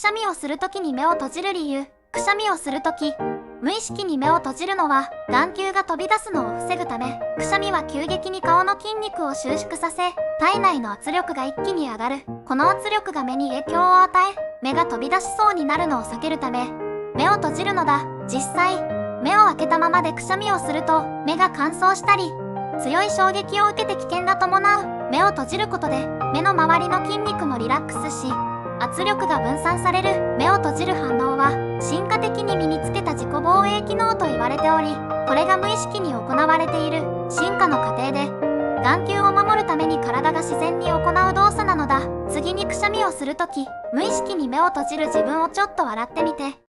しゃみをするときに目を閉じる理由。くしゃみをするとき、無意識に目を閉じるのは、眼球が飛び出すのを防ぐため。くしゃみは急激に顔の筋肉を収縮させ、体内の圧力が一気に上がる。この圧力が目に影響を与え、目が飛び出しそうになるのを避けるため、目を閉じるのだ。実際、目を開けたままでくしゃみをすると、目が乾燥したり、強い衝撃を受けて危険が伴う。目を閉じることで、目の周りの筋肉もリラックスし、圧力が分散される。目を閉じる反応は、進化的に身につけた自己防衛機能と言われており、これが無意識に行われている進化の過程で、眼球を守るために体が自然に行う動作なのだ。次にくしゃみをするとき、無意識に目を閉じる自分をちょっと笑ってみて。